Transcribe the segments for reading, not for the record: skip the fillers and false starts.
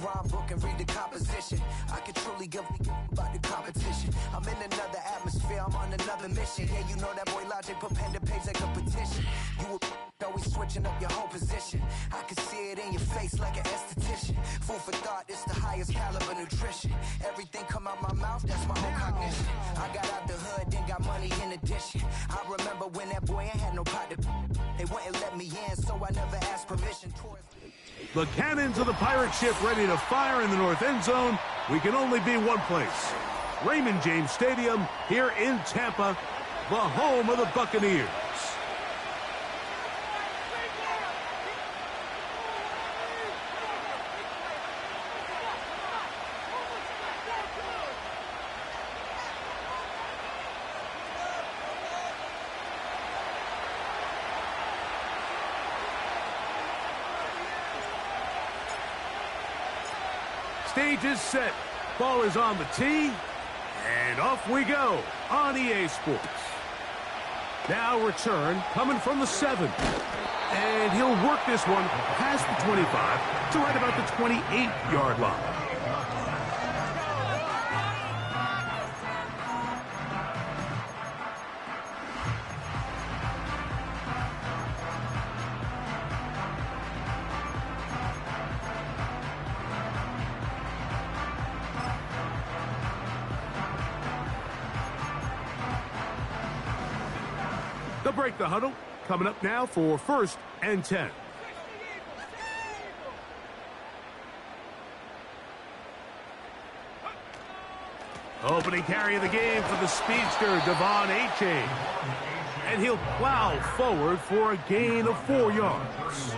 rhyme book and read the composition. I could truly give about the competition. I'm in another atmosphere, I'm on another mission. Yeah, you know that boy Logic put pen to page like a petition. You were always switching up your whole position. I can see it in your face like an esthetician. Food for thought, it's the highest caliber nutrition. Everything come out my mouth, that's my own cognition. I got out the hood, then got money in addition. I remember when that boy ain't had no pot to. They wouldn't let me in, so I never asked permission. The cannons of the pirate ship ready to fire in the north end zone. We can only be one place. Raymond James Stadium here in Tampa, the home of the Buccaneers. Stage is set. Ball is on the tee. And off we go on EA Sports. Now return coming from the 7. And he'll work this one past the 25 to right about the 28-yard line. They'll break the huddle. Coming up now for 1st and 10. Opening carry of the game for the speedster, Devon A-Chain. And he'll plow forward for a gain of 4 yards.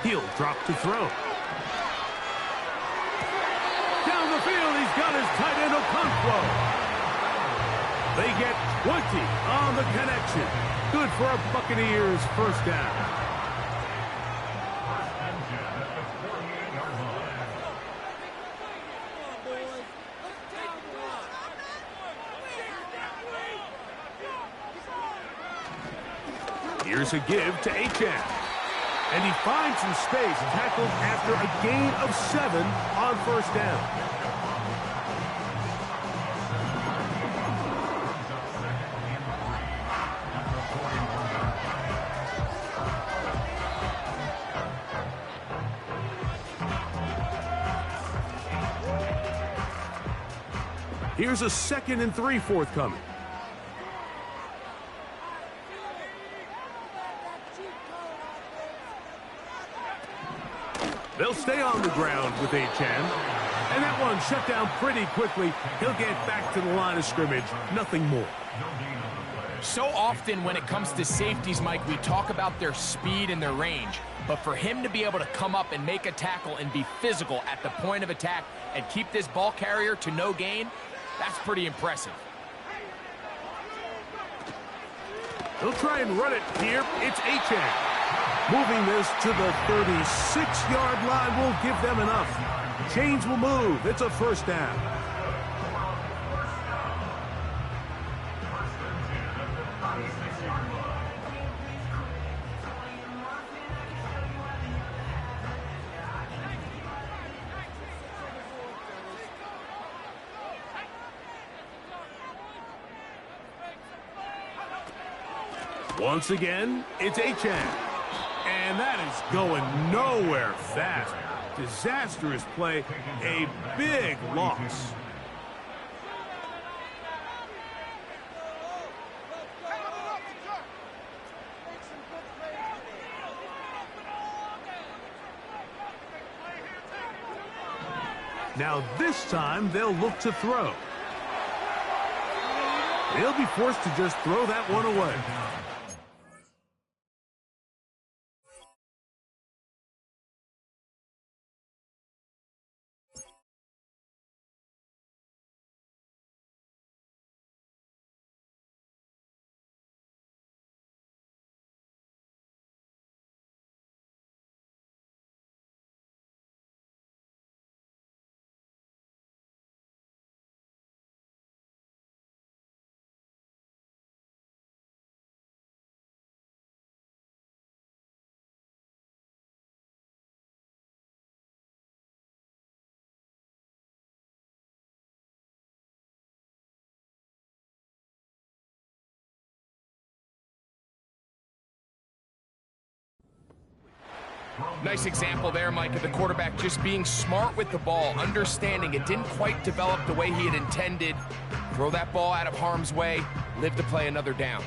He'll drop to throw. Down the field, he's got his tight end Okonkwo. They get 20 on the connection. Good for a Buccaneers first down. Here's a give to Achan. And he finds some space, tackled after a gain of 7 on first down. Here's a 2nd and 3 forthcoming. They'll stay on the ground with Achan. And that one shut down pretty quickly. He'll get back to the line of scrimmage. Nothing more. So often when it comes to safeties, Mike, we talk about their speed and their range. But for him to be able to come up and make a tackle and be physical at the point of attack and keep this ball carrier to no gain, that's pretty impressive. They'll try and run it here. It's Achan. Moving this to the 36-yard line will give them enough. Chains will move. It's a first down. Once again, it's Achan. And that is going nowhere fast. Disastrous play. A big loss. Now this time they'll look to throw. They'll be forced to just throw that one away. Nice example there, Mike, of the quarterback just being smart with the ball, understanding it didn't quite develop the way he had intended. Throw that ball out of harm's way, live to play another down.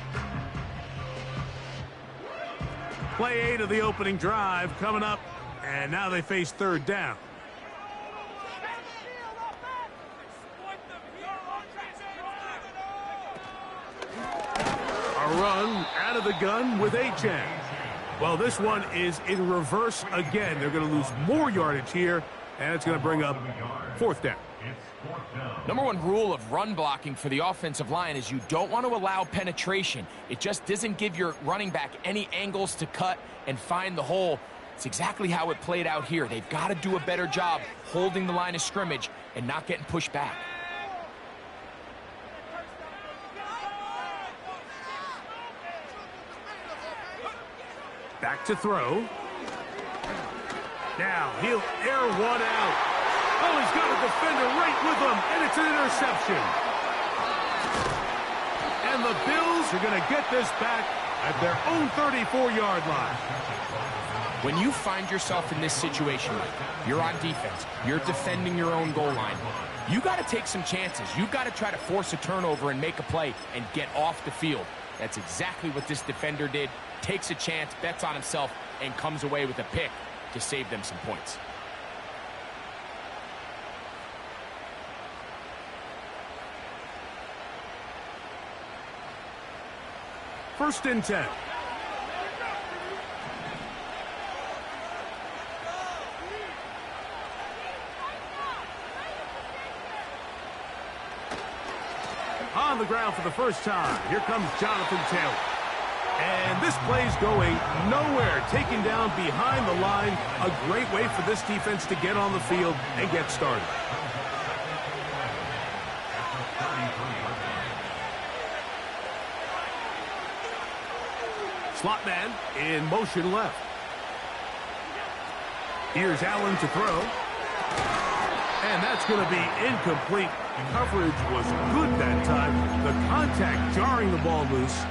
Play 8 of the opening drive coming up, and now they face third down. A run out of the gun with Achane. Well, this one is in reverse again. They're going to lose more yardage here, and it's going to bring up fourth down. Number one rule of run blocking for the offensive line is you don't want to allow penetration. It just doesn't give your running back any angles to cut and find the hole. It's exactly how it played out here. They've got to do a better job holding the line of scrimmage and not getting pushed back. Back to throw. Now he'll air one out. Oh, he's got a defender right with him, and it's an interception. And the Bills are going to get this back at their own 34-yard line. When you find yourself in this situation, you're on defense, you're defending your own goal line, you got to take some chances. You got to try to force a turnover and make a play and get off the field. That's exactly what this defender did. Takes a chance, bets on himself, and comes away with a pick to save them some points. First and 10. On the ground for the first time, here comes Jonathan Taylor. And this play's going nowhere, taken down behind the line. A great way for this defense to get on the field and get started. Slot man in motion left. Here's Allen to throw. And that's going to be incomplete. Coverage was good that time. The contact jarring the ball loose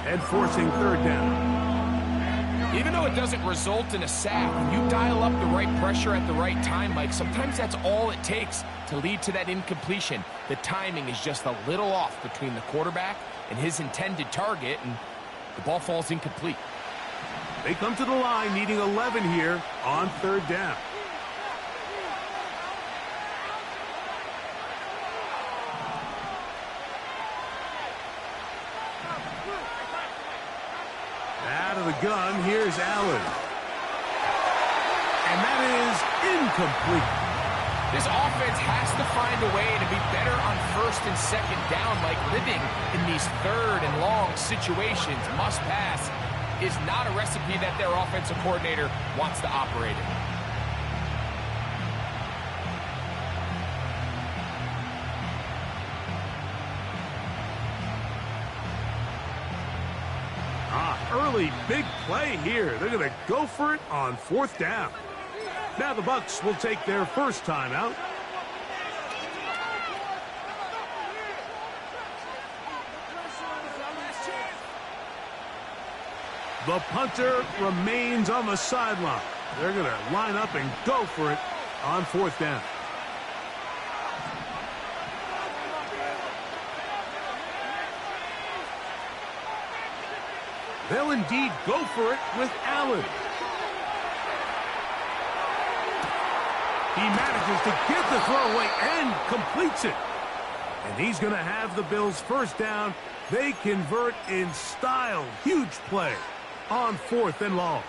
and forcing third down. Even though it doesn't result in a sack, when you dial up the right pressure at the right time, Mike, sometimes that's all it takes to lead to that incompletion. The timing is just a little off between the quarterback and his intended target, and the ball falls incomplete. They come to the line needing 11 here on third down. Out of the gun, here's Allen. And that is incomplete. This offense has to find a way to be better on first and second down, like living in these third and long situations. Must pass is not a recipe that their offensive coordinator wants to operate in. Early big play here. They're going to go for it on fourth down. Now the Bucs will take their first timeout. The punter remains on the sideline. They're going to line up and go for it on fourth down. They'll indeed go for it with Allen. He manages to get the throw away and completes it. And he's going to have the Bills first down. They convert in style. Huge play on fourth and long.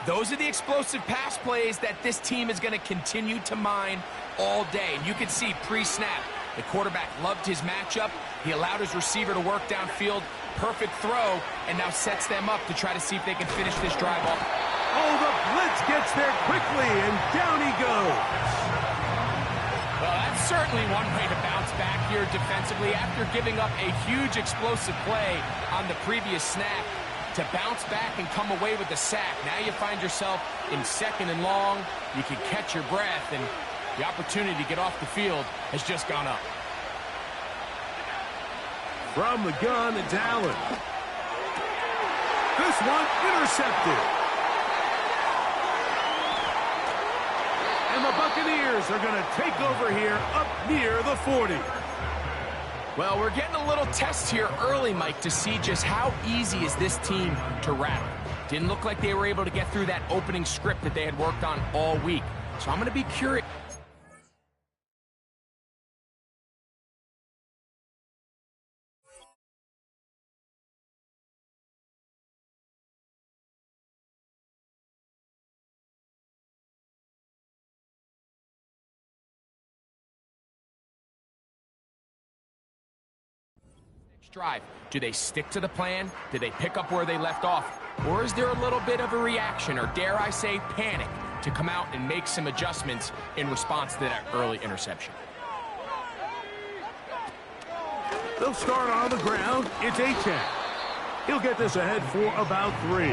Those are the explosive pass plays that this team is going to continue to mine all day. And you can see pre-snap, the quarterback loved his matchup. He allowed his receiver to work downfield. Perfect throw, and now sets them up to try to see if they can finish this drive off. Oh, the blitz gets there quickly, and down he goes. Well, that's certainly one way to bounce back here defensively after giving up a huge explosive play on the previous snap. To bounce back and come away with the sack. Now you find yourself in second and long. You can catch your breath, and the opportunity to get off the field has just gone up. From the gun, it's Allen. This one intercepted. And the Buccaneers are going to take over here up near the 40. Well, we're getting a little test here early, Mike, to see just how easy is this team to rattle. Didn't look like they were able to get through that opening script that they had worked on all week. So I'm going to be curious. Drive. Do they stick to the plan? Do they pick up where they left off? Or is there a little bit of a reaction, or dare I say panic, to come out and make some adjustments in response to that early interception? They'll start on the ground. It's Achane. He'll get this ahead for about 3.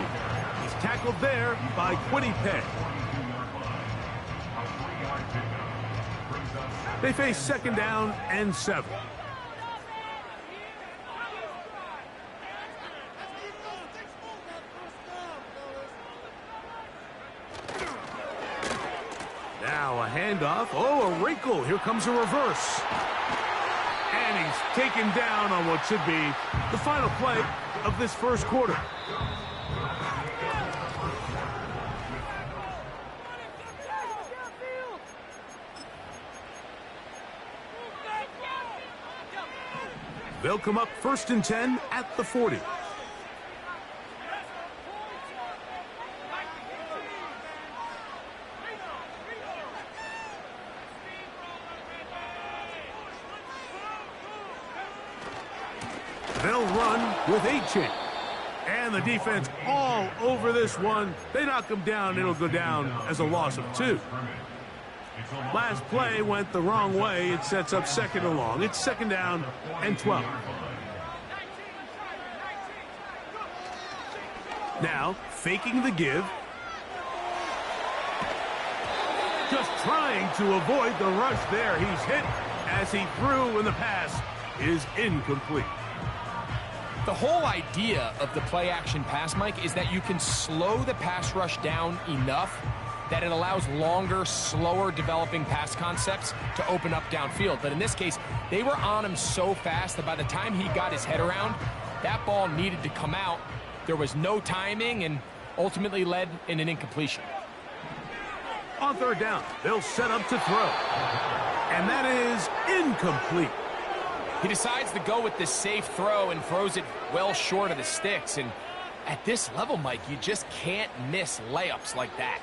He's tackled there by KOBK. They face 2nd down and 7. Now a handoff. Oh, a wrinkle. Here comes a reverse. And he's taken down on what should be the final play of this first quarter. They'll come up 1st and 10 at the 40. They'll run with Achane. And the defense all over this one. They knock him down. It'll go down as a loss of 2. Last play went the wrong way. It sets up 2nd and long. It's 2nd down and 12. Now, faking the give. Just trying to avoid the rush there. He's hit as he threw, and the pass is incomplete. The whole idea of the play-action pass, Mike, is that you can slow the pass rush down enough that it allows longer, slower developing pass concepts to open up downfield. But in this case, they were on him so fast that by the time he got his head around, that ball needed to come out. There was no timing and ultimately led in an incompletion. On 3rd down, they'll set up to throw. And that is incomplete. He decides to go with the safe throw and throws it well short of the sticks. And at this level, Mike, you just can't miss layups like that.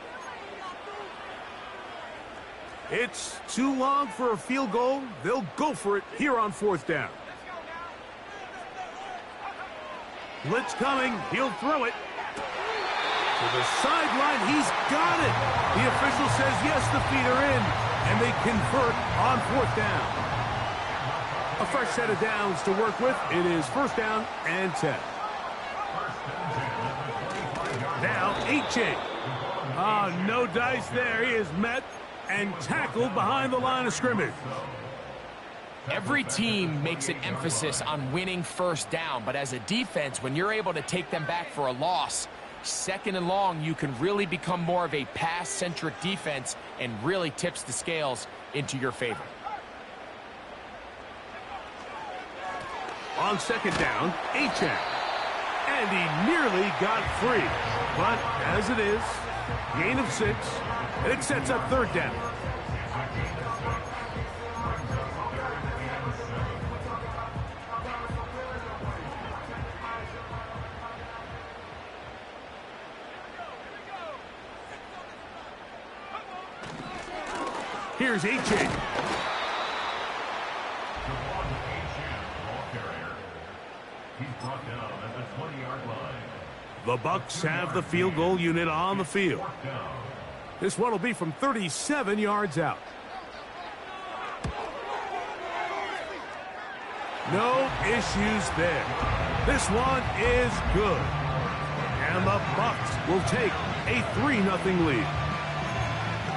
It's too long for a field goal. They'll go for it here on 4th down. Blitz coming. He'll throw it. To the sideline. He's got it. The official says yes, the feet are in. And they convert on 4th down. A fresh set of downs to work with. It is 1st down and 10. Now, Achane. No dice there. He is met and tackled behind the line of scrimmage. Every team makes an emphasis on winning 1st down, but as a defense, when you're able to take them back for a loss, 2nd and long, you can really become more of a pass-centric defense and really tips the scales into your favor. On 2nd down, Achane. And he nearly got free. But as it is, gain of 6, and it sets up 3rd down. Here's Achane. The Bucs have the field goal unit on the field. This one will be from 37 yards out. No issues there. This one is good. And the Bucs will take a 3-0 lead.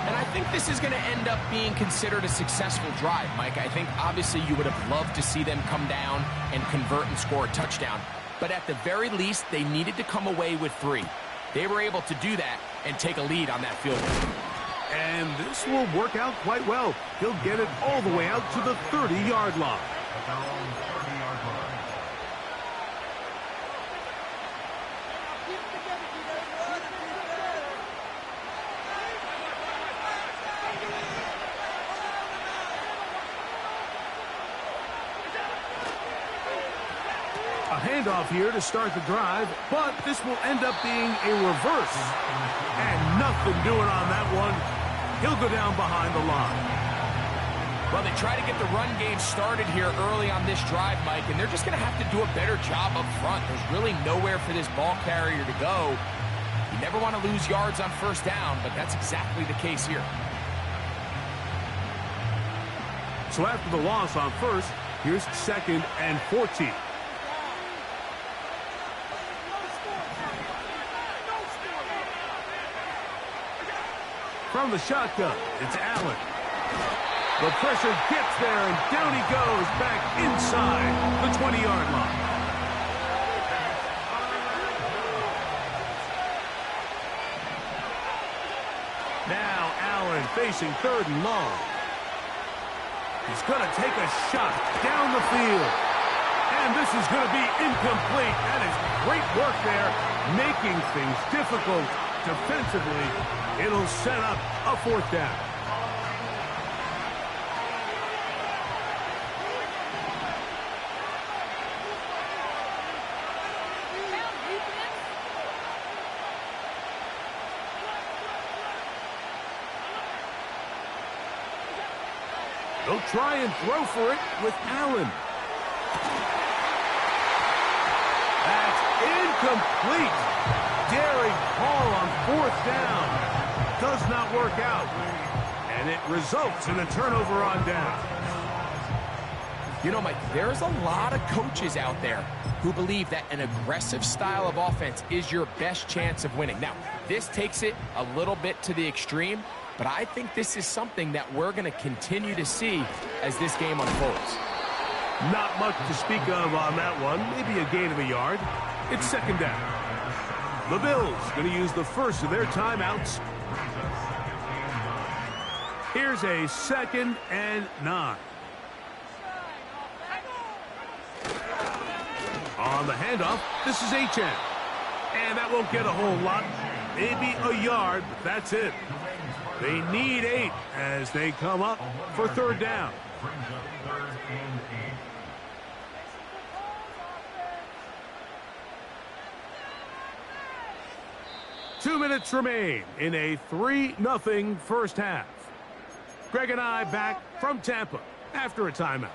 And I think this is going to end up being considered a successful drive, Mike. I think obviously you would have loved to see them come down and convert and score a touchdown. But at the very least, they needed to come away with 3. They were able to do that and take a lead on that field goal. And this will work out quite well. He'll get it all the way out to the 30-yard line. Handoff here to start the drive, but this will end up being a reverse. And nothing doing on that one. He'll go down behind the line. Well, they try to get the run game started here early on this drive, Mike, and they're just going to have to do a better job up front. There's really nowhere for this ball carrier to go. You never want to lose yards on first down, but that's exactly the case here. So after the loss on first, here's 2nd and 14. From the shotgun, it's Allen. The pressure gets there, and down he goes back inside the 20-yard line. Now Allen facing 3rd and long. He's going to take a shot down the field. And this is going to be incomplete. That is great work there, making things difficult defensively. It'll set up a 4th down. They'll try and throw for it with Allen. That's incomplete. Daring call on 4th down. Does not work out. And it results in a turnover on down. You know, Mike, there's a lot of coaches out there who believe that an aggressive style of offense is your best chance of winning. Now, this takes it a little bit to the extreme, but I think this is something that we're going to continue to see as this game unfolds. Not much to speak of on that one. Maybe a gain of a yard. It's 2nd down. The Bills going to use the first of their timeouts. Here's a 2nd and 9. On the handoff, this is H.N. And that won't get a whole lot. Maybe a yard, but that's it. They need 8 as they come up for 3rd down. 2 minutes remain in a 3-0 first half. Greg and I back from Tampa after a timeout.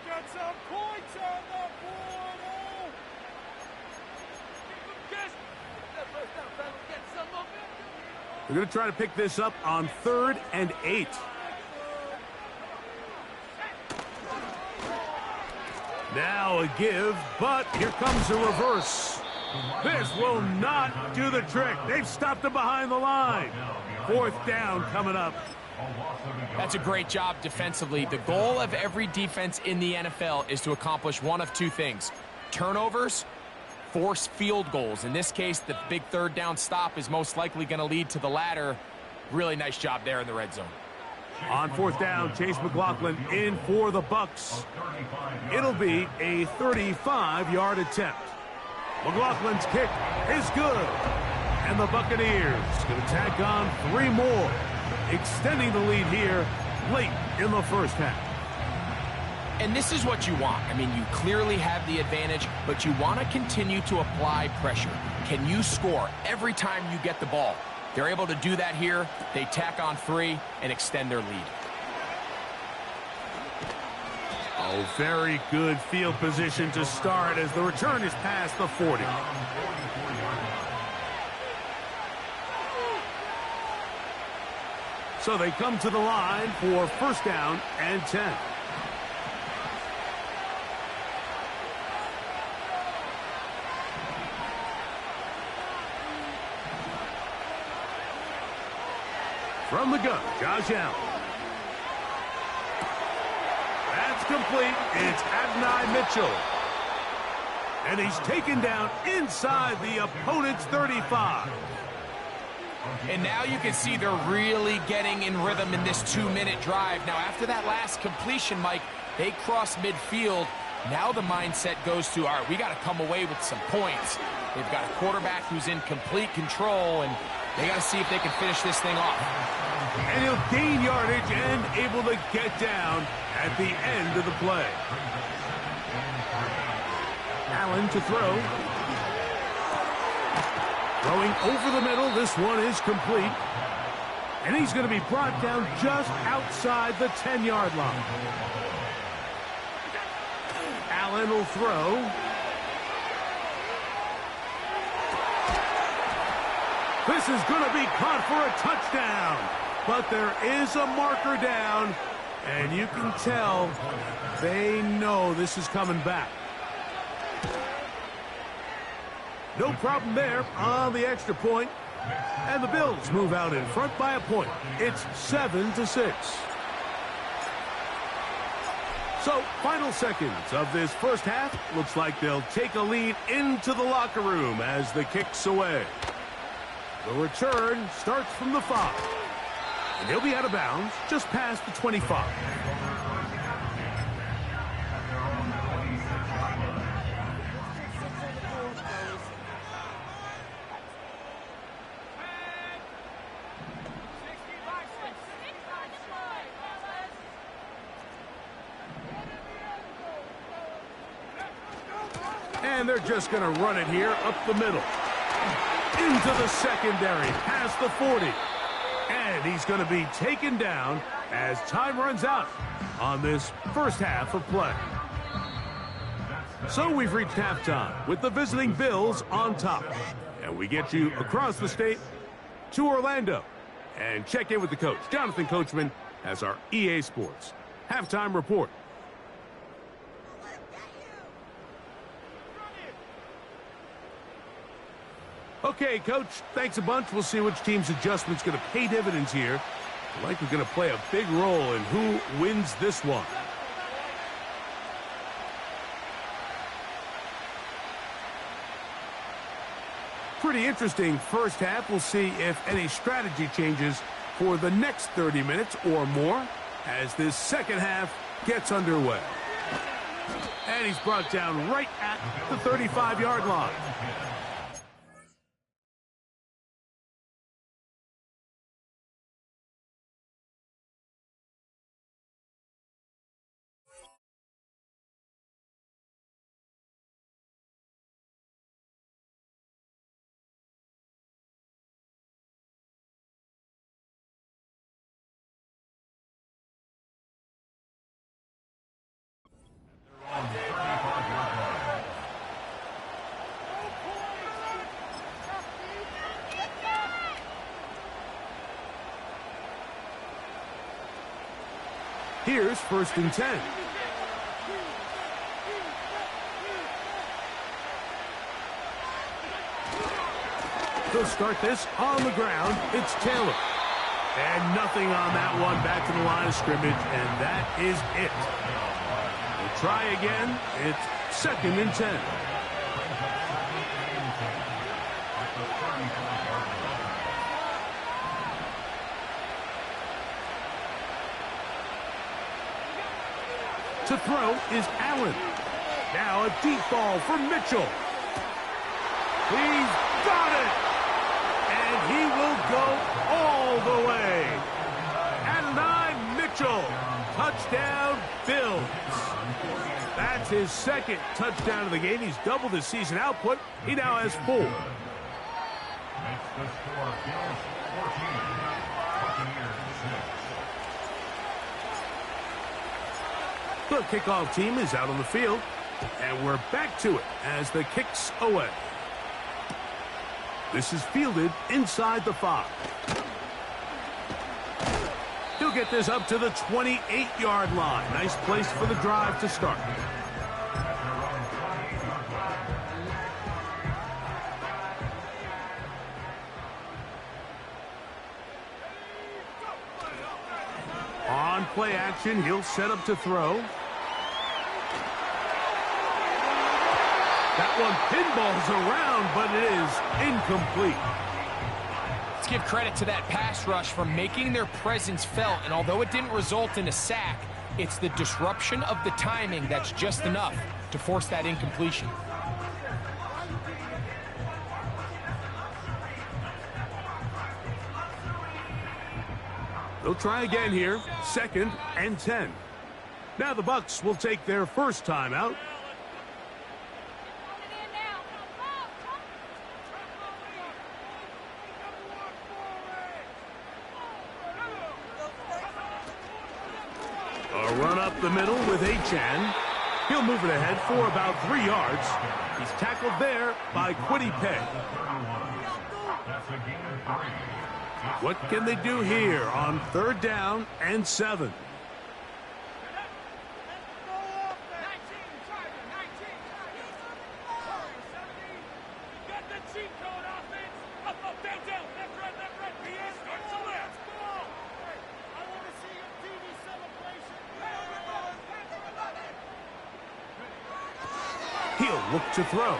Let's get some points on the board. They're going to try to pick this up on 3rd and 8. Now a give, but here comes a reverse. This will not do the trick. They've stopped him behind the line. 4th down coming up. That's a great job defensively. The goal of every defense in the NFL is to accomplish one of 2 things. Turnovers, force field goals. In this case, the big 3rd down stop is most likely going to lead to the latter. Really nice job there in the red zone. On 4th down, Chase McLaughlin in for the Bucs. It'll be a 35-yard attempt. McLaughlin's kick is good. And the Buccaneers going to tack on 3 more, extending the lead here late in the first half. And this is what you want. I mean, you clearly have the advantage, but you want to continue to apply pressure. Can you score every time you get the ball? They're able to do that here. They tack on 3 and extend their lead. Oh, very good field position to start as the return is past the 40. So they come to the line for 1st down and 10. From the gun, Josh Allen. That's complete. It's Adonai Mitchell. And he's taken down inside the opponent's 35. And now you can see they're really getting in rhythm in this 2-minute drive. Now, after that last completion, Mike, they cross midfield. Now the mindset goes to, all right, we got to come away with some points. They've got a quarterback who's in complete control, and they got to see if they can finish this thing off. And he'll gain yardage and able to get down at the end of the play. Allen to throw. Throwing over the middle. This one is complete. And he's going to be brought down just outside the 10-yard line. Allen will throw. This is going to be caught for a touchdown. But there is a marker down, and you can tell they know this is coming back. No problem there on the extra point. And the Bills move out in front by a point. It's 7-6. So, final seconds of this first half. Looks like they'll take a lead into the locker room as the kick's away. The return starts from the 5. And he'll be out of bounds just past the 25. And they're just going to run it here up the middle. Into the secondary, past the 40. And he's going to be taken down as time runs out on this first half of play. So we've reached halftime with the visiting Bills on top. And we get you across the state to Orlando. And check in with the coach, Jonathan Coachman, as our EA Sports halftime report. Okay, Coach, thanks a bunch. We'll see which team's adjustment's going to pay dividends here. I like we're going to play a big role in who wins this one. Pretty interesting first half. We'll see if any strategy changes for the next 30 minutes or more as this second half gets underway. And he's brought down right at the 35-yard line. Here's 1st and 10. They'll start this on the ground. It's Taylor. And nothing on that one. Back to the line of scrimmage, and that is it. We'll try again. It's 2nd and 10. To throw is Allen. Now a deep ball for Mitchell. He's got it! And he will go all the way. Adonai Mitchell. Touchdown, Bills. That's his 2nd touchdown of the game. He's doubled his season output. He now has 4. Makes the score Bills 14, Buccaneers 6. The kickoff team is out on the field, and we're back to it as the kick's away. This is fielded inside the 5. He'll get this up to the 28-yard line. Nice place for the drive to start. On play action, he'll set up to throw. That one pinballs around, but it is incomplete. Let's give credit to that pass rush for making their presence felt, and although it didn't result in a sack, it's the disruption of the timing that's just enough to force that incompletion. They'll try again here, 2nd and 10. Now the Bucs will take their first timeout. A run up the middle with Achan. He'll move it ahead for about 3 yards. He's tackled there by Kwity Paye. What can they do here on 3rd down and 7? He'll look to throw.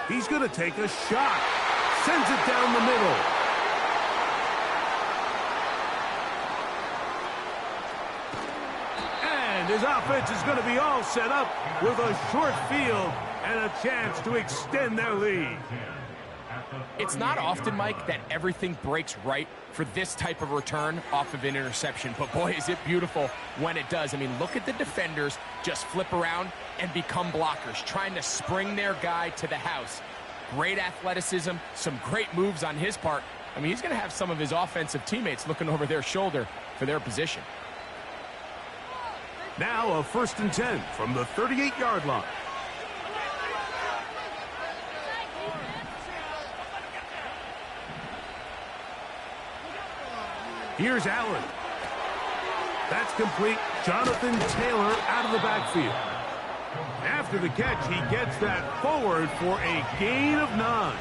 He's going to take a shot. Sends it down the middle. And his offense is going to be all set up with a short field and a chance to extend their lead. It's not often, Mike, that everything breaks right for this type of return off of an interception. But, boy, is it beautiful when it does. I mean, look at the defenders just flip around and become blockers, trying to spring their guy to the house. Great athleticism, some great moves on his part. I mean, he's going to have some of his offensive teammates looking over their shoulder for their position. Now a 1st and 10 from the 38-yard line. Here's Allen. That's complete. Jonathan Taylor out of the backfield. After the catch, he gets that forward for a gain of 9.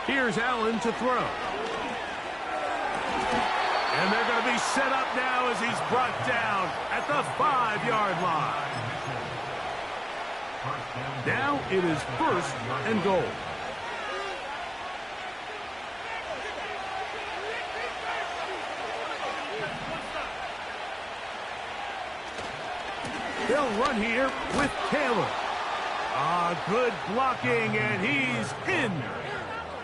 Here's Allen to throw. And they're going to be set up now as he's brought down at the 5-yard line. Now it is 1st and goal. They'll run here with Taylor. Good blocking, and he's in.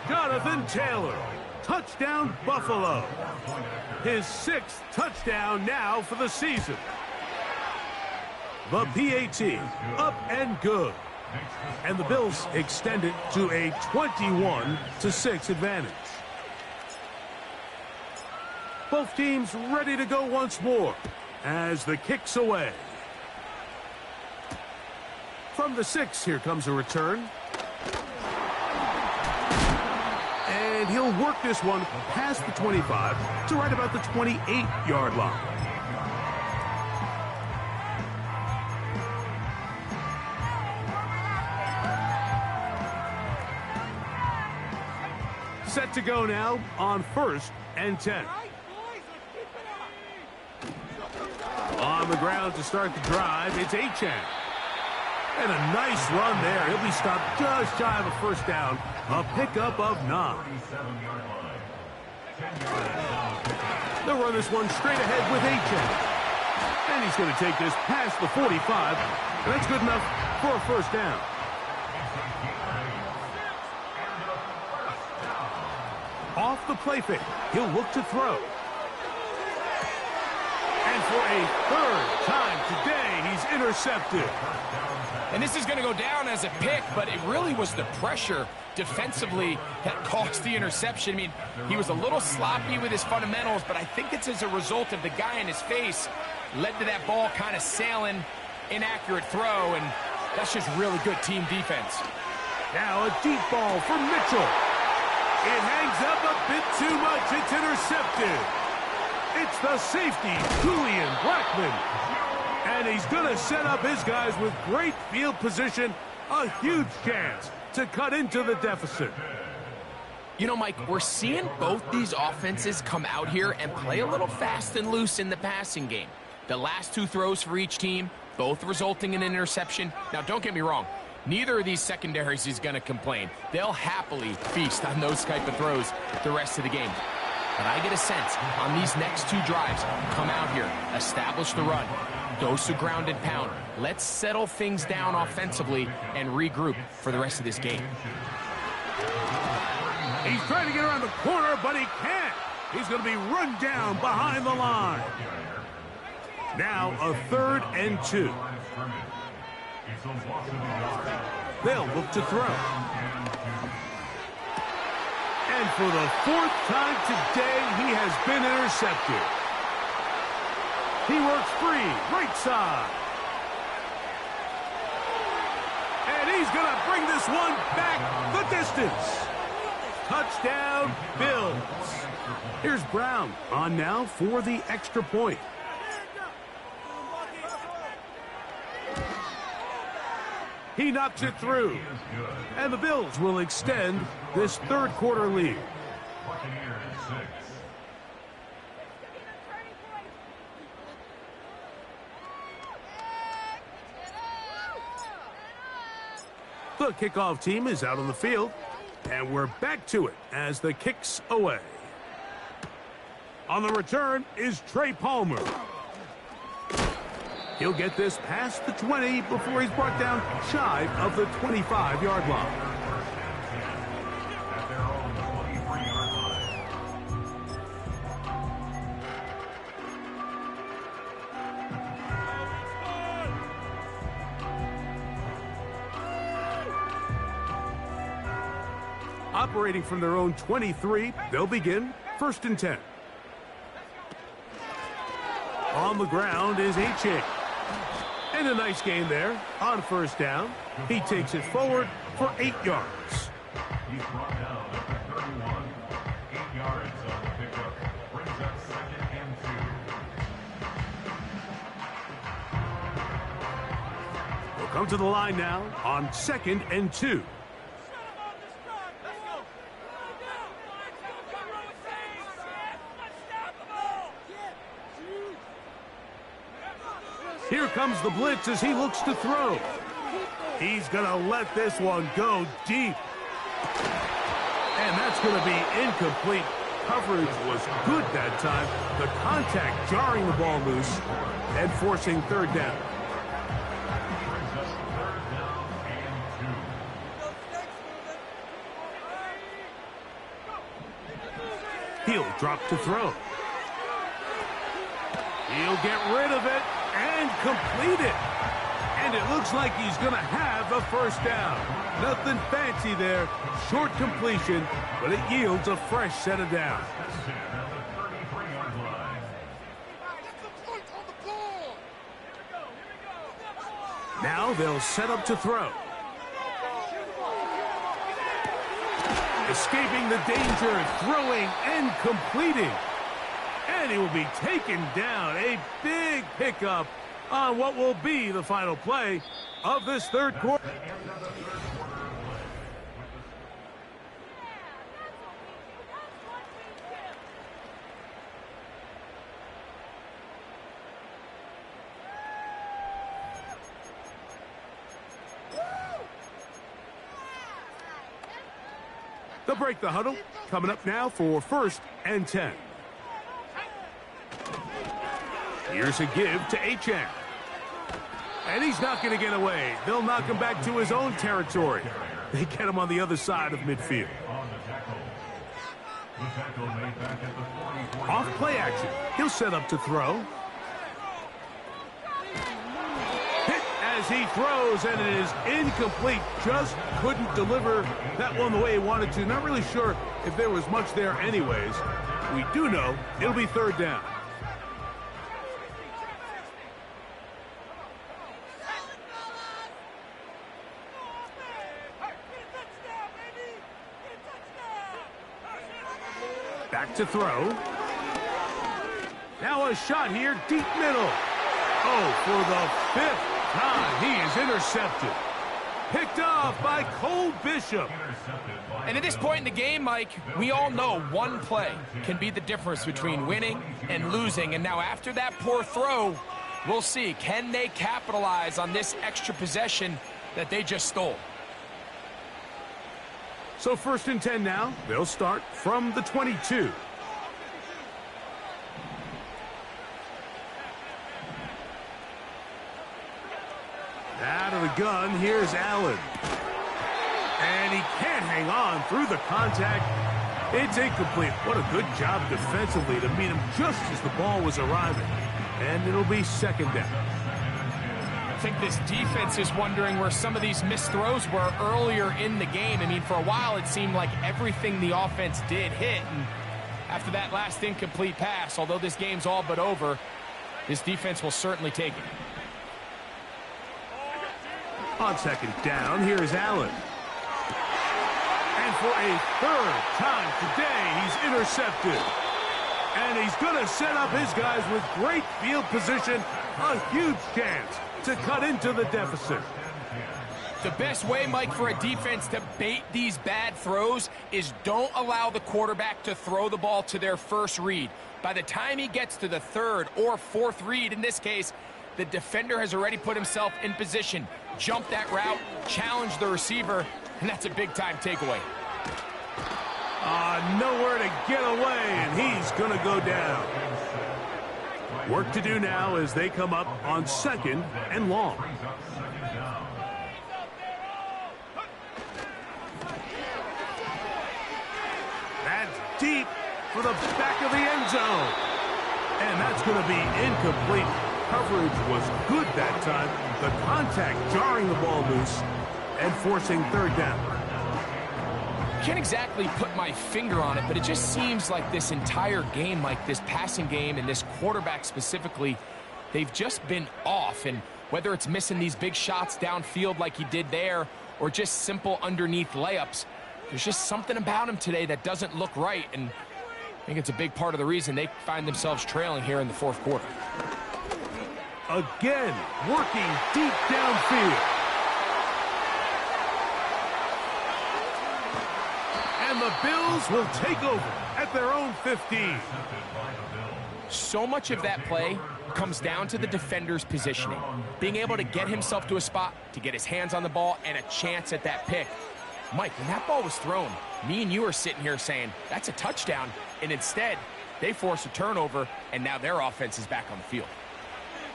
Jonathan Taylor. Touchdown, Buffalo. His 6th touchdown now for the season. The PAT, up and good. And the Bills extend it to a 21-6 advantage. Both teams ready to go once more as the kick's away. From the 6, here comes a return. And he'll work this one past the 25 to right about the 28-yard line. Set to go now on 1st and 10. On the ground to start the drive, it's Achan. And a nice run there. He'll be stopped just shy of a 1st down. A pickup of 9. They'll run this one straight ahead with Achan. And he's going to take this past the 45. And that's good enough for a 1st down. Off the play fake, he'll look to throw. And for a 3rd time today, he's intercepted. And this is going to go down as a pick, but it really was the pressure defensively that caused the interception. I mean, he was a little sloppy with his fundamentals, but I think it's as a result of the guy in his face led to that ball kind of sailing, inaccurate throw, and that's just really good team defense. Now a deep ball for Mitchell. It hangs up a bit too much. It's intercepted. It's the safety, Julian Blackman. And he's going to set up his guys with great field position. A huge chance to cut into the deficit. You know, Mike, we're seeing both these offenses come out here and play a little fast and loose in the passing game. The last 2 throws for each team, both resulting in an interception. Now, don't get me wrong. Neither of these secondaries is going to complain. They'll happily feast on those type of throws the rest of the game. But I get a sense on these next two drives, come out here, establish the run, dose of ground and pound. Let's settle things down offensively and regroup for the rest of this game. He's trying to get around the corner, but he can't. He's going to be run down behind the line. Now a 3rd and 2. They'll look to throw. And for the 4th time today, he has been intercepted. He works free, right side. And he's going to bring this one back the distance. Touchdown, Bills. Here's Brown on now for the extra point. He knocks it through. And the Bills will extend this 3rd quarter lead. The kickoff team is out on the field. And we're back to it as the kick's away. On the return is Trey Palmer. He'll get this past the 20 before he's brought down shy of the 25-yard line. Operating from their own 23, they'll begin 1st and 10. On the ground is H.A. And a nice gain there on 1st down. He takes it forward for 8 yards. He's brought down at the 31. 8 yards on the pickup. Brings up 2nd and 2. We'll come to the line now on 2nd and 2. Here comes the blitz as he looks to throw. He's going to let this one go deep. And that's going to be incomplete. Coverage was good that time. The contact jarring the ball loose and forcing 3rd down. He'll drop to throw. He'll get rid of it and complete it. And it looks like he's going to have a 1st down. Nothing fancy there. Short completion, but it yields a fresh set of downs. Now they'll set up to throw. Escaping the danger, throwing and completing. And he will be taken down. A big pickup on what will be the final play of this 3rd quarter. They'll break the huddle. Coming up now for 1st and 10. Here's a give to H.A. And he's not going to get away. They'll knock him back to his own territory. They get him on the other side of midfield. Off play action. He'll set up to throw. Hit as he throws, and it is incomplete. Just couldn't deliver that one the way he wanted to. Not really sure if there was much there anyways. We do know it'll be 3rd down. Back to throw. Now a shot here, deep middle. Oh, for the 5th time, he is intercepted. Picked off by Cole Bishop. And at this point in the game, Mike, we all know one play can be the difference between winning and losing. And now after that poor throw, we'll see, can they capitalize on this extra possession that they just stole. So 1st and 10 now. They'll start from the 22. Out of the gun, here's Allen. And he can't hang on through the contact. It's incomplete. What a good job defensively to meet him just as the ball was arriving. And it'll be 2nd down. I think this defense is wondering where some of these missed throws were earlier in the game. I mean, for a while it seemed like everything the offense did hit. And after that last incomplete pass, although this game's all but over, this defense will certainly take it. On 2nd down, here's Allen. And for a 3rd time today, he's intercepted. And he's going to set up his guys with great field position. A huge chance to cut into the deficit. The best way, Mike, for a defense to bait these bad throws is don't allow the quarterback to throw the ball to their first read. By the time he gets to the 3rd or 4th read, in this case, the defender has already put himself in position, jumped that route, challenged the receiver, and that's a big-time takeaway. Nowhere to get away, and he's going to go down. Work to do now as they come up on 2nd and long. That's deep for the back of the end zone. And that's going to be incomplete. Coverage was good that time. The contact jarring the ball loose and forcing 3rd down. Can't exactly put my finger on it, but it just seems like this entire game, like this passing game and this quarterback specifically, they've just been off. And whether it's missing these big shots downfield like he did there or just simple underneath layups, there's just something about him today that doesn't look right. And I think it's a big part of the reason they find themselves trailing here in the 4th quarter. Again, working deep downfield. And the Bills will take over at their own 15. So much of that play comes down to the defender's positioning. Being able to get himself to a spot, to get his hands on the ball, and a chance at that pick. Mike, when that ball was thrown, me and you are sitting here saying, that's a touchdown. And instead, they force a turnover, and now their offense is back on the field.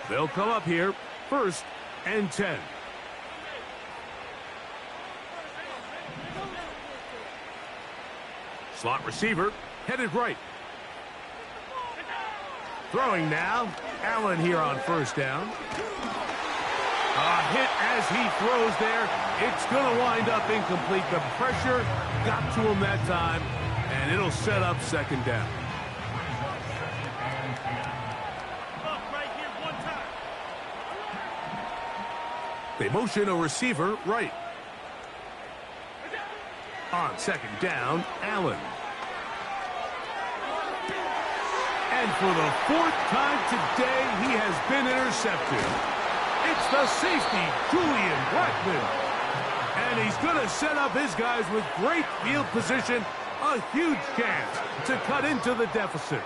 They'll come up here, 1st and 10. Slot receiver, headed right. Throwing now, Allen here on 1st down. A hit as he throws there. It's going to wind up incomplete. The pressure got to him that time, and it'll set up 2nd down. They motion a receiver right. On 2nd down, Allen. And for the 4th time today, he has been intercepted. It's the safety, Julian Blackman. And he's going to set up his guys with great field position. A huge chance to cut into the deficit.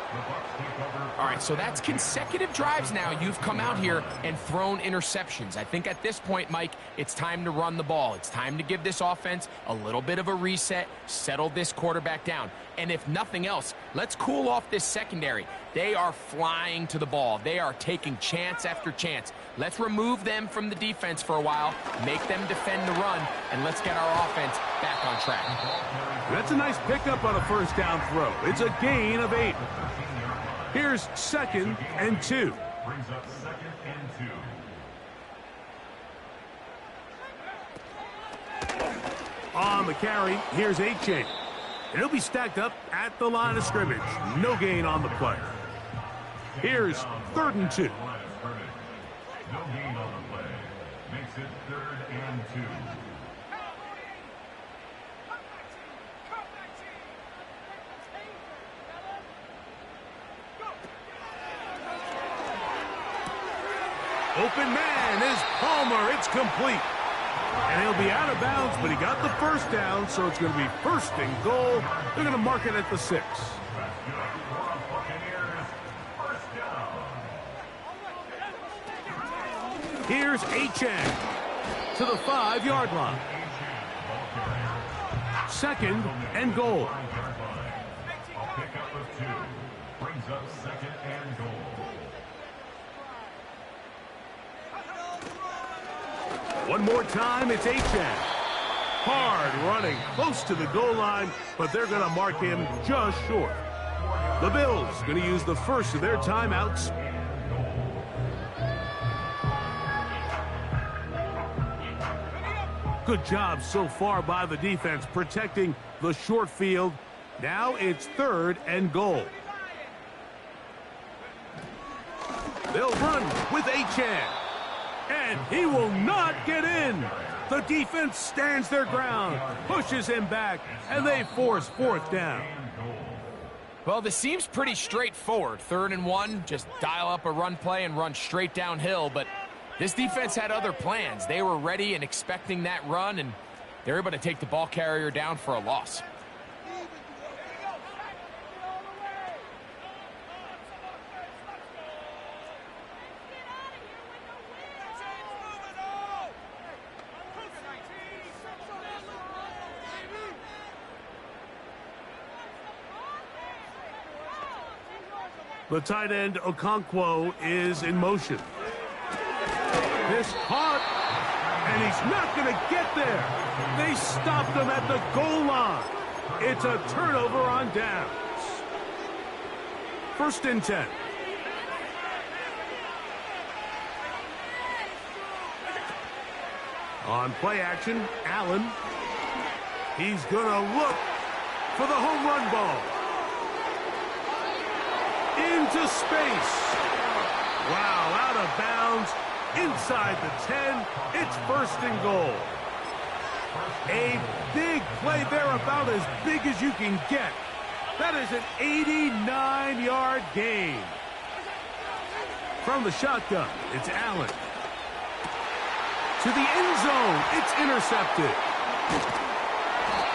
All right, so that's consecutive drives now. You've come out here and thrown interceptions. I think at this point, Mike, it's time to run the ball. It's time to give this offense a little bit of a reset, settle this quarterback down. And if nothing else, let's cool off this secondary. They are flying to the ball. They are taking chance after chance. Let's remove them from the defense for a while, make them defend the run, and let's get our offense back on track. That's a nice pickup on a 1st down throw. It's a gain of 8. Here's 2nd and 2. Brings up 2nd and 2. On the carry, here's A-Chain. And he'll be stacked up at the line of scrimmage. No gain on the play. Here's 3rd and 2. No gain on the play. Makes it 3rd and 2. Open man is Palmer. It's complete. And he'll be out of bounds, but he got the 1st down, so it's going to be 1st and goal. They're going to mark it at the 6. Here's A-Chain. to the 5-yard line. 2nd and goal. A pickup of 2 brings up 2nd and goal. One more time, it's Achan. Hard running, close to the goal line, but they're going to mark him just short. The Bills going to use the first of their timeouts. Good job so far by the defense protecting the short field. Now it's 3rd and goal. They'll run with Achan. And he will not get in. The defense stands their ground, pushes him back, and they force 4th down. Well, this seems pretty straightforward. 3rd and 1, just dial up a run play and run straight downhill. But this defense had other plans. They were ready and expecting that run, and they're able to take the ball carrier down for a loss. The tight end, Okonkwo, is in motion. This caught, and he's not going to get there. They stopped him at the goal line. It's a turnover on downs. 1st and 10. On play action, Allen. He's going to look for the home run ball. Into space. Wow, out of bounds. Inside the 10. It's 1st and goal. A big play there, about as big as you can get. That is an 89-yard gain. From the shotgun, it's Allen. To the end zone, it's intercepted.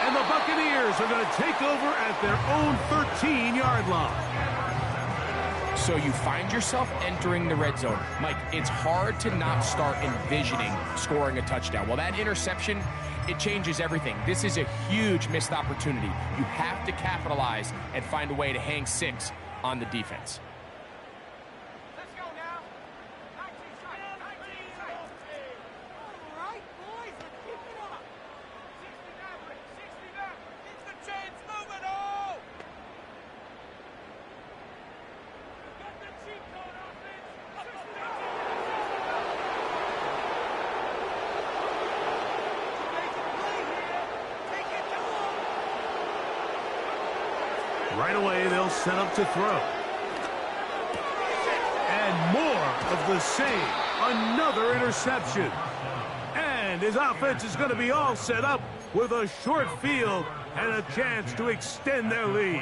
And the Buccaneers are going to take over at their own 13-yard line. So you find yourself entering the red zone. Mike, it's hard to not start envisioning scoring a touchdown. Well, that interception, it changes everything. This is a huge missed opportunity. You have to capitalize and find a way to hang 6 on the defense. Let's go now. 19 seconds. 19 seconds. All right, boys, let's keep it up. 69, 69. It's the chance. Move it all. Got the cheat code, offense. Take it to him. Right away, they'll set up to throw. And more of the same. Another interception. And his offense is going to be all set up with a short field and a chance to extend their lead.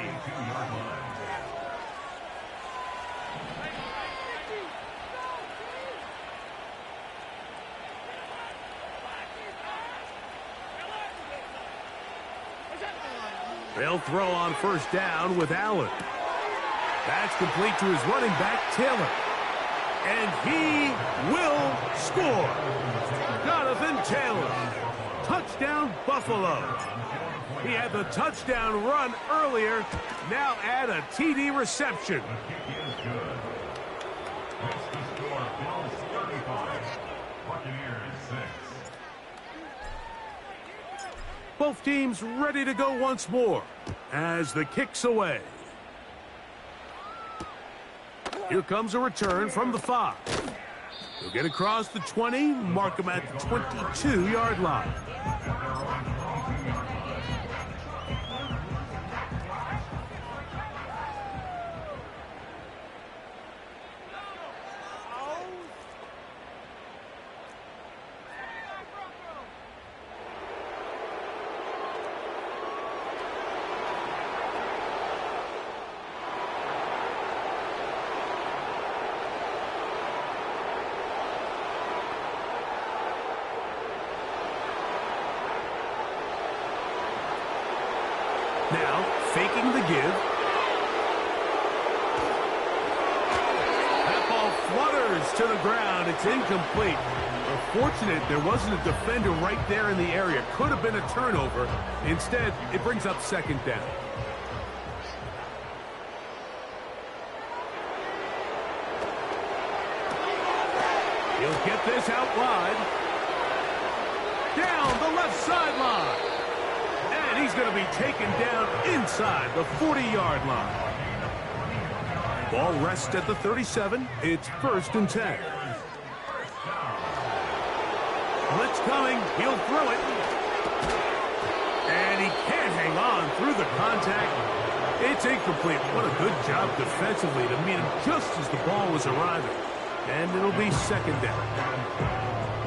They'll throw on 1st down with Allen. That's complete to his running back, Taylor. And he will score. Jonathan Taylor. Touchdown, Buffalo. He had the touchdown run earlier. Now add a TD reception. That's the score. Bills 35. Buccaneers 6. Both teams ready to go once more as the kick's away. Here comes a return from the 5. He'll get across the 20, mark him at the 22-yard line. Now, faking the give. That ball flutters to the ground. It's incomplete. A unfortunate there wasn't a defender right there in the area. Could have been a turnover. Instead, it brings up second down. He'll get this out wide. Down the left sideline. And he's going to be taken down inside the 40-yard line. Ball rests at the 37. It's 1st and 10. Blitz coming. He'll throw it. And he can't hang on through the contact. It's incomplete. What a good job defensively to meet him just as the ball was arriving. And it'll be second down.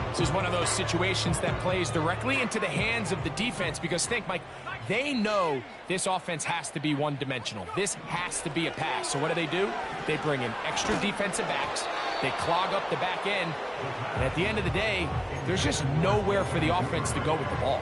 This is one of those situations that plays directly into the hands of the defense because think, Mike, they know this offense has to be one-dimensional. This has to be a pass. So what do? They bring in extra defensive backs. They clog up the back end. And at the end of the day, there's just nowhere for the offense to go with the ball.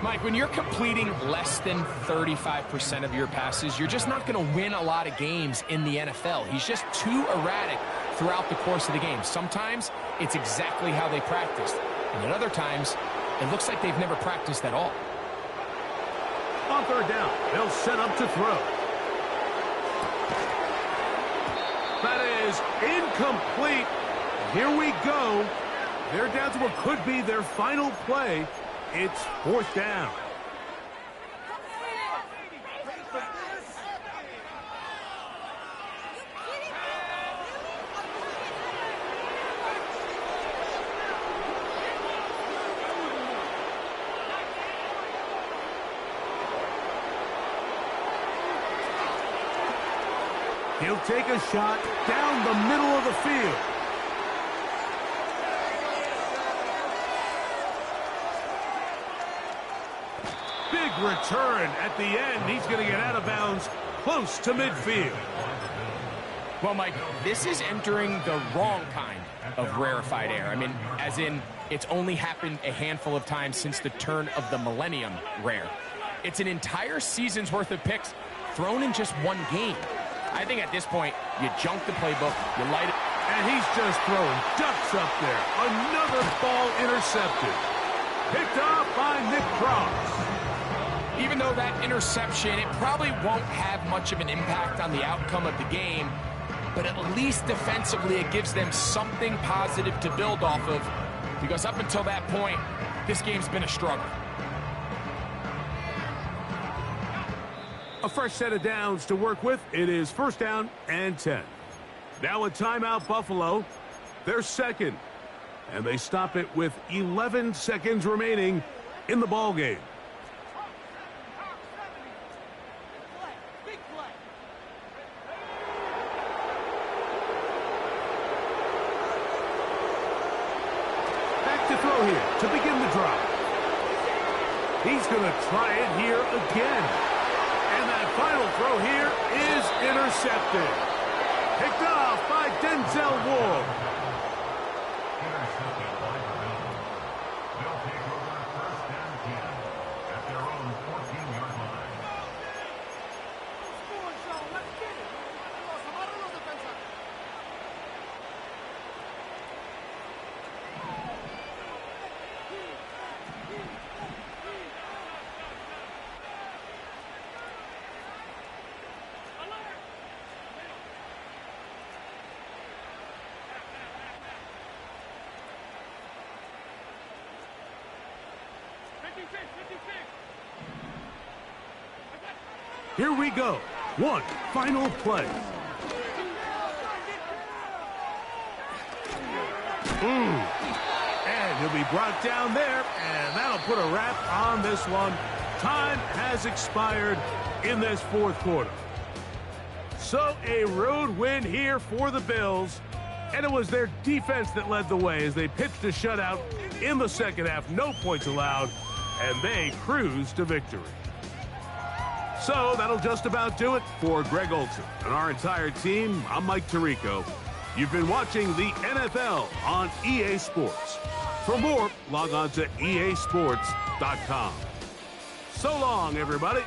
Mike, when you're completing less than 35% of your passes, you're just not going to win a lot of games in the NFL. He's just too erratic throughout the course of the game. Sometimes it's exactly how they practiced. And at other times, it looks like they've never practiced at all. On 3rd down, they'll set up to throw. That is incomplete. Here we go. They're down to what could be their final play. It's 4th down. He'll take a shot down the middle of the field. Big return at the end. He's going to get out of bounds close to midfield. Well, Mike, this is entering the wrong kind of rarefied air. I mean, as in, it's only happened a handful of times since the turn of the millennium rare. It's an entire season's worth of picks thrown in just one game. I think at this point, you junk the playbook, you light it. And he's just throwing ducks up there. Another ball intercepted. Picked off by Nick Cross. Even though that interception, it probably won't have much of an impact on the outcome of the game, but at least defensively it gives them something positive to build off of, because up until that point, this game's been a struggle. A fresh set of downs to work with. It is 1st down and 10. Now a timeout, Buffalo. They're second. And they stop it with 11 seconds remaining in the ball game. Back to throw here to begin the drive. He's going to try it here again. And that final throw here is intercepted. Picked off by Denzel Ward. Intercepted by the Bills. They'll take over 1st and 10 at their own 14-yard line. Let's get it. Amarra los defensas. Here we go. One final play. And he'll be brought down there, and that'll put a wrap on this one. Time has expired in this 4th quarter. So a road win here for the Bills, and it was their defense that led the way as they pitched a shutout in the 2nd half. No points allowed, and they cruised to victory. So that'll just about do it for Greg Olson and our entire team. I'm Mike Tirico. You've been watching the NFL on EA Sports. For more, log on to easports.com. So long, everybody.